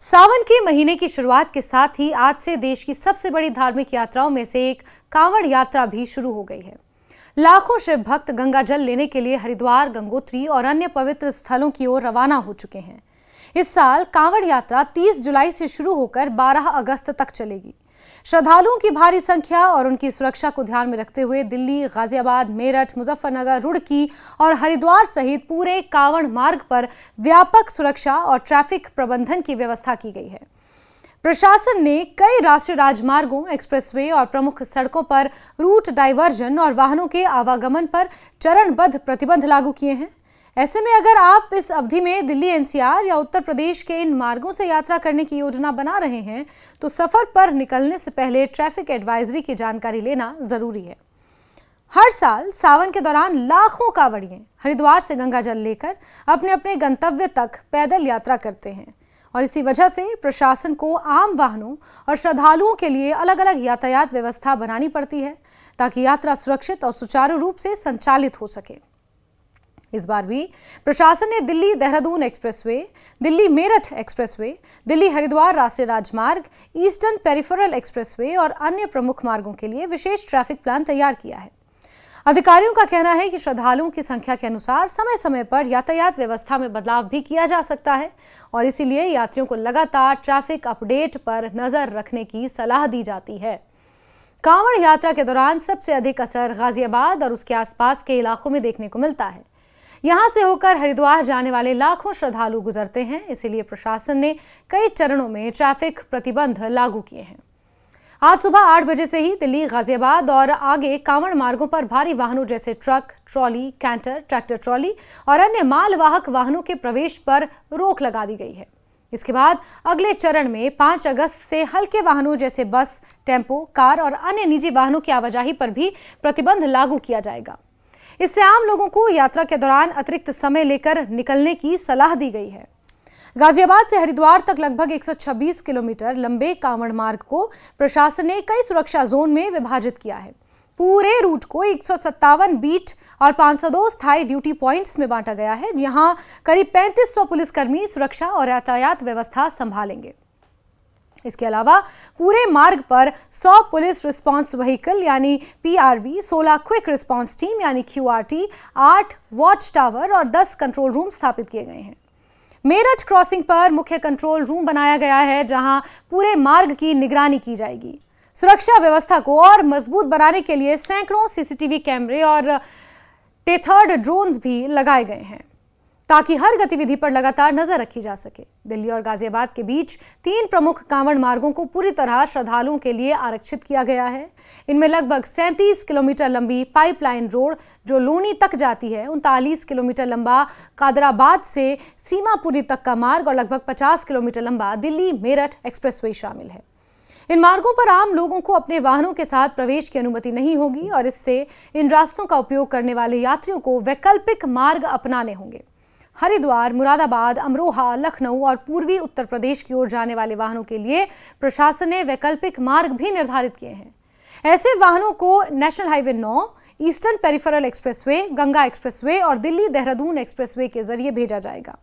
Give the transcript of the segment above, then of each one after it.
सावन के महीने की शुरुआत के साथ ही आज से देश की सबसे बड़ी धार्मिक यात्राओं में से एक कांवड़ यात्रा भी शुरू हो गई है। लाखों शिव भक्त गंगा जल लेने के लिए हरिद्वार, गंगोत्री और अन्य पवित्र स्थलों की ओर रवाना हो चुके हैं। इस साल कांवड़ यात्रा 30 जुलाई से शुरू होकर 12 अगस्त तक चलेगी। श्रद्धालुओं की भारी संख्या और उनकी सुरक्षा को ध्यान में रखते हुए दिल्ली, गाजियाबाद, मेरठ, मुजफ्फरनगर, रुड़की और हरिद्वार सहित पूरे कांवड़ मार्ग पर व्यापक सुरक्षा और ट्रैफिक प्रबंधन की व्यवस्था की गई है। प्रशासन ने कई राष्ट्रीय राजमार्गों, एक्सप्रेसवे और प्रमुख सड़कों पर रूट डाइवर्जन और वाहनों के आवागमन पर चरणबद्ध प्रतिबंध लागू किए हैं। ऐसे में अगर आप इस अवधि में दिल्ली एनसीआर या उत्तर प्रदेश के इन मार्गों से यात्रा करने की योजना बना रहे हैं तो सफर पर निकलने से पहले ट्रैफिक एडवाइजरी की जानकारी लेना जरूरी है। हर साल सावन के दौरान लाखों कांवड़िए हरिद्वार से गंगा जल लेकर अपने अपने गंतव्य तक पैदल यात्रा करते हैं और इसी वजह से प्रशासन को आम वाहनों और श्रद्धालुओं के लिए अलग अलग यातायात व्यवस्था बनानी पड़ती है ताकि यात्रा सुरक्षित और सुचारू रूप से संचालित हो सके। इस बार भी प्रशासन ने दिल्ली देहरादून एक्सप्रेसवे, दिल्ली मेरठ एक्सप्रेसवे, दिल्ली हरिद्वार राष्ट्रीय राजमार्ग, ईस्टर्न पेरिफेरल एक्सप्रेसवे और अन्य प्रमुख मार्गों के लिए विशेष ट्रैफिक प्लान तैयार किया है। अधिकारियों का कहना है कि श्रद्धालुओं की संख्या के अनुसार समय समय पर यातायात व्यवस्था में बदलाव भी किया जा सकता है और इसीलिए यात्रियों को लगातार ट्रैफिक अपडेट पर नजर रखने की सलाह दी जाती है। कांवड़ यात्रा के दौरान सबसे अधिक असर गाजियाबाद और उसके आसपास के इलाकों में देखने को मिलता है। यहां से होकर हरिद्वार जाने वाले लाखों श्रद्धालु गुजरते हैं, इसीलिए प्रशासन ने कई चरणों में ट्रैफिक प्रतिबंध लागू किए हैं। आज सुबह 8 बजे से ही दिल्ली, गाजियाबाद और आगे कांवड़ मार्गों पर भारी वाहनों जैसे truck, trolley, canter, tractor trolley और अन्य मालवाहक वाहनों के प्रवेश पर रोक लगा दी गई है। इसके बाद अगले चरण में 5 अगस्त से हल्के वाहनों जैसे बस, टेम्पो, कार और अन्य निजी वाहनों की आवाजाही पर भी प्रतिबंध लागू किया जाएगा। इससे आम लोगों को यात्रा के दौरान अतिरिक्त समय लेकर निकलने की सलाह दी गई है। गाजियाबाद से हरिद्वार तक लगभग 126 किलोमीटर लंबे कांवड़ मार्ग को प्रशासन ने कई सुरक्षा जोन में विभाजित किया है। पूरे रूट को 157 बीट और 502 स्थायी ड्यूटी पॉइंट्स में बांटा गया है। यहां करीब 3500 पुलिसकर्मी सुरक्षा और यातायात व्यवस्था संभालेंगे। इसके अलावा पूरे मार्ग पर 100 पुलिस रिस्पांस व्हीकल यानी पीआरवी, 16 क्विक रिस्पांस टीम यानी क्यूआरटी, 8 वॉच टावर और 10 कंट्रोल रूम स्थापित किए गए हैं। मेरठ क्रॉसिंग पर मुख्य कंट्रोल रूम बनाया गया है जहां पूरे मार्ग की निगरानी की जाएगी। सुरक्षा व्यवस्था को और मजबूत बनाने के लिए सैकड़ों सीसीटीवी कैमरे और टेथर्ड ड्रोन्स भी लगाए गए हैं ताकि हर गतिविधि पर लगातार नजर रखी जा सके। दिल्ली और गाजियाबाद के बीच 3 प्रमुख कांवड़ मार्गों को पूरी तरह श्रद्धालुओं के लिए आरक्षित किया गया है। इनमें लगभग 37 किलोमीटर लंबी पाइपलाइन रोड जो लोनी तक जाती है, 39 किलोमीटर लंबा कादराबाद से सीमापुरी तक का मार्ग और लगभग 50 किलोमीटर लंबा दिल्ली मेरठ एक्सप्रेसवे शामिल है। इन मार्गों पर आम लोगों को अपने वाहनों के साथ प्रवेश की अनुमति नहीं होगी और इससे इन रास्तों का उपयोग करने वाले यात्रियों को वैकल्पिक मार्ग अपनाने होंगे। हरिद्वार, मुरादाबाद, अमरोहा, लखनऊ और पूर्वी उत्तर प्रदेश की ओर जाने वाले वाहनों के लिए प्रशासन ने वैकल्पिक मार्ग भी निर्धारित किए हैं। ऐसे वाहनों को national highway 9, eastern peripheral expressway, Ganga expressway और दिल्ली देहरादून एक्सप्रेसवे के जरिए भेजा जाएगा।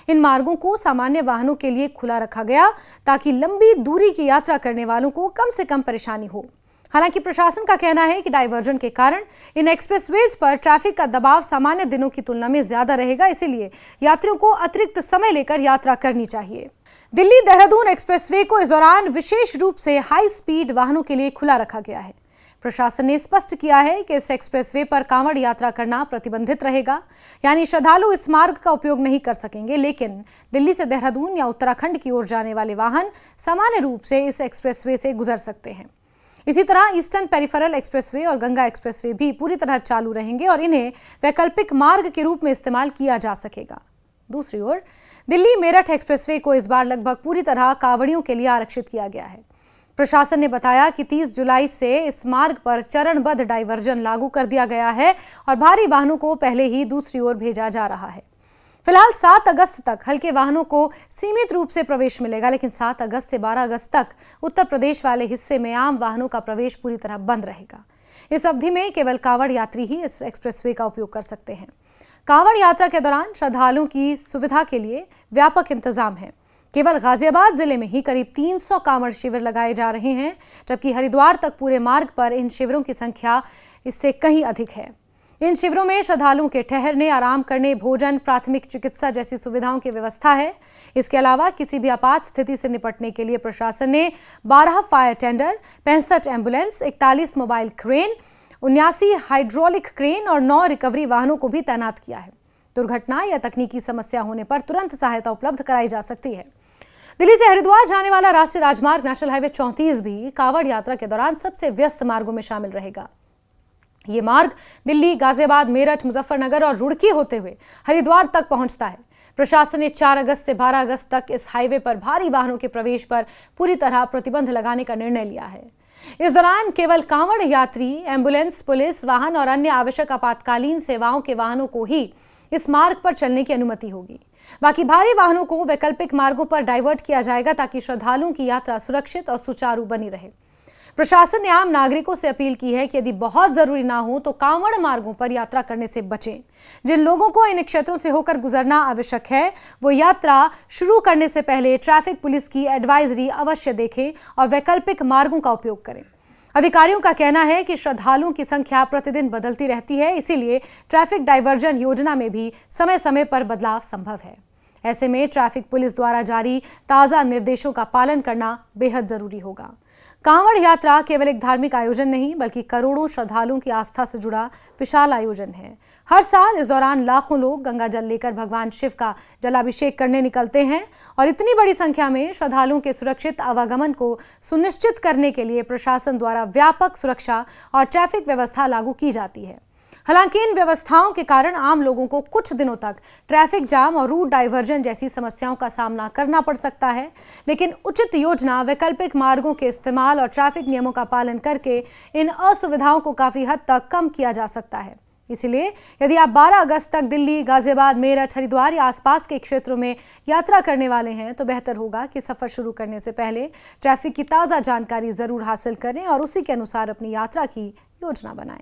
इन मार्गों को सामान्य वाहनों के लिए खुला रखा गया ताकि लंबी दूरी की यात्रा करने वालों को कम से कम परेशानी हो। हालांकि प्रशासन का कहना है कि डाइवर्जन के कारण इन एक्सप्रेसवेज पर ट्रैफिक का दबाव सामान्य दिनों की तुलना में ज्यादा रहेगा, इसीलिए यात्रियों को अतिरिक्त समय लेकर यात्रा करनी चाहिए। दिल्ली देहरादून एक्सप्रेसवे को इस दौरान विशेष रूप से हाई स्पीड वाहनों के लिए खुला रखा गया है। प्रशासन ने स्पष्ट किया है कि इस एक्सप्रेसवे पर कांवड़ यात्रा करना प्रतिबंधित रहेगा, यानी श्रद्धालु इस मार्ग का उपयोग नहीं कर सकेंगे, लेकिन दिल्ली से देहरादून या उत्तराखंड की ओर जाने वाले वाहन सामान्य रूप से इस एक्सप्रेसवे से गुजर सकते हैं। इसी तरह ईस्टर्न पेरिफेरल एक्सप्रेसवे और गंगा एक्सप्रेसवे भी पूरी तरह चालू रहेंगे और इन्हें वैकल्पिक मार्ग के रूप में इस्तेमाल किया जा सकेगा। दूसरी ओर दिल्ली मेरठ एक्सप्रेसवे को इस बार लगभग पूरी तरह कांवड़ियों के लिए आरक्षित किया गया है। प्रशासन ने बताया कि 30 जुलाई से इस मार्ग पर चरणबद्ध डाइवर्जन लागू कर दिया गया है और भारी वाहनों को पहले ही दूसरी ओर भेजा जा रहा है। फिलहाल 7 अगस्त तक हल्के वाहनों को सीमित रूप से प्रवेश मिलेगा, लेकिन 7 अगस्त से 12 अगस्त तक उत्तर प्रदेश वाले हिस्से में आम वाहनों का प्रवेश पूरी तरह बंद रहेगा। इस अवधि में केवल कांवड़ यात्री ही इस एक्सप्रेसवे का उपयोग कर सकते हैं। कांवड़ यात्रा के दौरान श्रद्धालुओं की सुविधा के लिए व्यापक इंतजाम है। केवल गाजियाबाद जिले में ही करीब 300 कांवड़ शिविर लगाए जा रहे हैं, जबकि हरिद्वार तक पूरे मार्ग पर इन शिविरों की संख्या इससे कहीं अधिक है। इन शिविरों में श्रद्धालुओं के ठहरने, आराम करने, भोजन, प्राथमिक चिकित्सा जैसी सुविधाओं की व्यवस्था है। इसके अलावा किसी भी आपात स्थिति से निपटने के लिए प्रशासन ने 12 fire tender, 65 ambulance, 41 mobile crane, 79 hydraulic crane और 9 रिकवरी वाहनों को भी तैनात किया है। दुर्घटना या तकनीकी समस्या होने पर तुरंत सहायता उपलब्ध कराई जा सकती है। दिल्ली से हरिद्वार जाने वाला राष्ट्रीय राजमार्ग नेशनल हाईवे 34 भी कांवड़ यात्रा के दौरान सबसे व्यस्त मार्गों में शामिल रहेगा। ये मार्ग दिल्ली, गाजियाबाद, मेरठ, मुजफ्फरनगर और रुड़की होते हुए हरिद्वार तक पहुंचता है। प्रशासन ने 4 अगस्त से 12 अगस्त तक इस हाईवे पर भारी वाहनों के प्रवेश पर पूरी तरह प्रतिबंध लगाने का निर्णय लिया है। इस दौरान केवल कांवड़ यात्री, एम्बुलेंस, पुलिस वाहन और अन्य आवश्यक आपातकालीन सेवाओं के वाहनों को ही इस मार्ग पर चलने की अनुमति होगी। बाकी भारी वाहनों को वैकल्पिक मार्गों पर डाइवर्ट किया जाएगा ताकि श्रद्धालुओं की यात्रा सुरक्षित और सुचारू बनी रहे। प्रशासन ने आम नागरिकों से अपील की है कि यदि बहुत जरूरी ना हो तो कांवड़ मार्गों पर यात्रा करने से बचें। जिन लोगों को इन क्षेत्रों से होकर गुजरना आवश्यक है, वो यात्रा शुरू करने से पहले ट्रैफिक पुलिस की एडवाइजरी अवश्य देखें और वैकल्पिक मार्गों का उपयोग करें। अधिकारियों का कहना है कि श्रद्धालुओं की संख्या प्रतिदिन बदलती रहती है, इसीलिए ट्रैफिक डाइवर्जन योजना में भी समय समय पर बदलाव संभव है। ऐसे में ट्रैफिक पुलिस द्वारा जारी ताज़ा निर्देशों का पालन करना बेहद जरूरी होगा। कांवड़ यात्रा केवल एक धार्मिक आयोजन नहीं, बल्कि करोड़ों श्रद्धालुओं की आस्था से जुड़ा विशाल आयोजन है। हर साल इस दौरान लाखों लोग गंगा जल लेकर भगवान शिव का जलाभिषेक करने निकलते हैं और इतनी बड़ी संख्या में श्रद्धालुओं के सुरक्षित आवागमन को सुनिश्चित करने के लिए प्रशासन द्वारा व्यापक सुरक्षा और ट्रैफिक व्यवस्था लागू की जाती है। हालांकि इन व्यवस्थाओं के कारण आम लोगों को कुछ दिनों तक ट्रैफिक जाम और रूट डाइवर्जन जैसी समस्याओं का सामना करना पड़ सकता है, लेकिन उचित योजना, वैकल्पिक मार्गों के इस्तेमाल और ट्रैफिक नियमों का पालन करके इन असुविधाओं को काफी हद तक कम किया जा सकता है। इसलिए यदि आप 12 अगस्त तक दिल्ली, गाजियाबाद, मेरठ, हरिद्वार या आसपास के क्षेत्रों में यात्रा करने वाले हैं तो बेहतर होगा कि सफर शुरू करने से पहले ट्रैफिक की ताज़ा जानकारी जरूर हासिल करें और उसी के अनुसार अपनी यात्रा की योजना बनाएं।